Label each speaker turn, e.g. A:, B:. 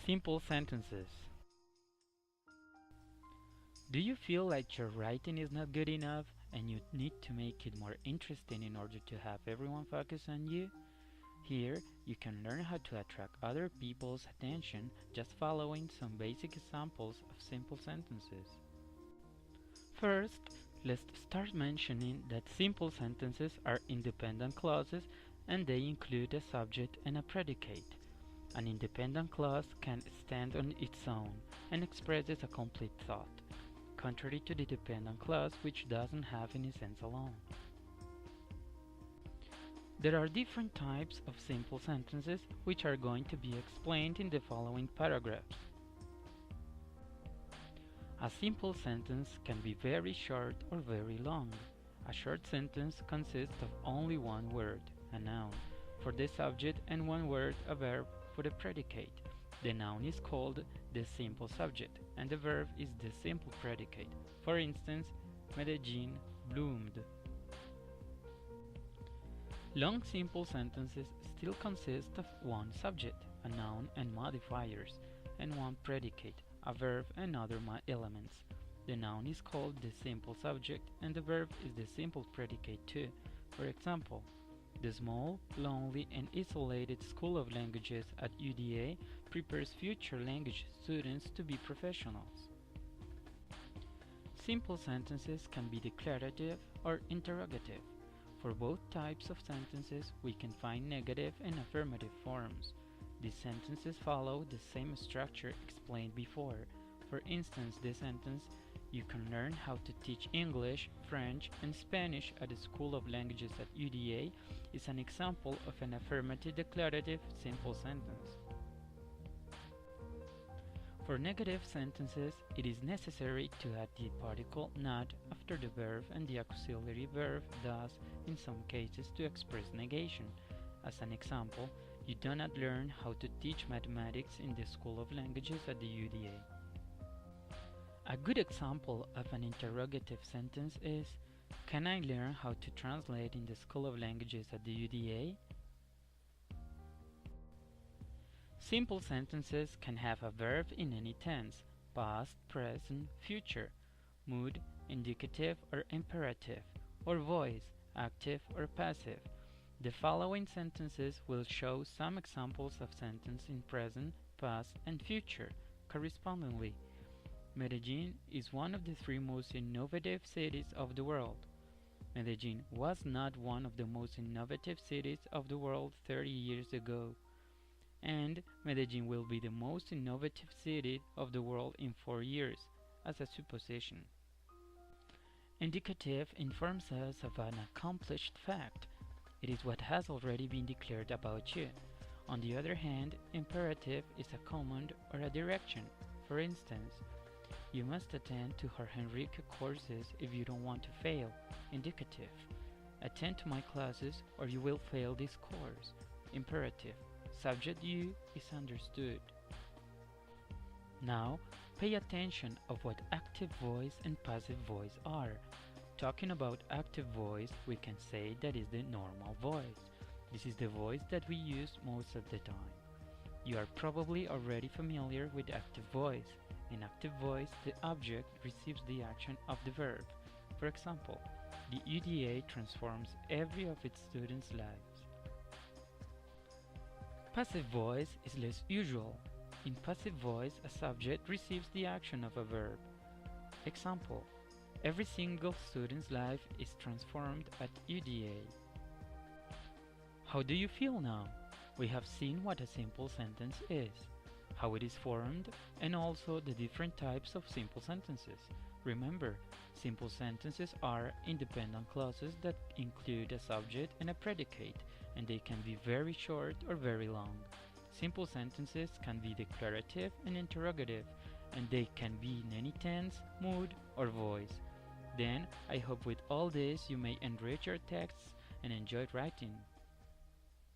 A: Simple sentences. Do you feel like your writing is not good enough and you need to make it more interesting in order to have everyone focus on you? Here, you can learn how to attract other people's attention just following some basic examples of simple sentences. First, let's start mentioning that simple sentences are independent clauses and they include a subject and a predicate. An independent clause can stand on its own and expresses a complete thought, contrary to the dependent clause which doesn't have any sense alone. There are different types of simple sentences which are going to be explained in the following paragraphs. A simple sentence can be very short or very long. A short sentence consists of only one word, a noun, for the subject and one word, a verb, for the predicate. The noun is called the simple subject and the verb is the simple predicate. For instance, Medellin bloomed. Long simple sentences still consist of one subject, a noun and modifiers, and one predicate, a verb and other elements. The noun is called the simple subject and the verb is the simple predicate too. For example, the small, lonely and isolated School of Languages at UDA prepares future language students to be professionals. Simple sentences can be declarative or interrogative. For both types of sentences, we can find negative and affirmative forms. These sentences follow the same structure explained before. For instance, the sentence, "You can learn how to teach English, French, and Spanish at the School of Languages at UDA is an example of an affirmative declarative simple sentence. For negative sentences, it is necessary to add the particle not after the verb and the auxiliary verb thus, in some cases, to express negation. As an example, you do not learn how to teach mathematics in the School of Languages at the UDA. A good example of an interrogative sentence is, "Can I learn how to translate in the School of Languages at the UDA?" Simple sentences can have a verb in any tense, past, present, future, mood, indicative or imperative, or voice, active or passive. The following sentences will show some examples of sentences in present, past, and future, correspondingly. Medellin is one of the 3 most innovative cities of the world. Medellin was not one of the most innovative cities of the world 30 years ago. And Medellin will be the most innovative city of the world in 4 years, as a supposition. Indicative informs us of an accomplished fact. It is what has already been declared about you. On the other hand, imperative is a command or a direction. For instance, "You must attend to Jorge Enrique courses if you don't want to fail." Indicative. "Attend to my classes or you will fail this course." Imperative. Subject you is understood. Now, pay attention of what active voice and passive voice are. Talking about active voice, we can say that is the normal voice. This is the voice that we use most of the time. You are probably already familiar with active voice. In active voice, the object receives the action of the verb. For example, the UDA transforms every of its students' lives. Passive voice is less usual. In passive voice, a subject receives the action of a verb. Example, every single student's life is transformed at UDA. How do you feel now? We have seen what a simple sentence is, how it is formed, and also the different types of simple sentences. Remember, simple sentences are independent clauses that include a subject and a predicate, and they can be very short or very long. Simple sentences can be declarative and interrogative, and they can be in any tense, mood, or voice. Then, I hope with all this you may enrich your texts and enjoy writing.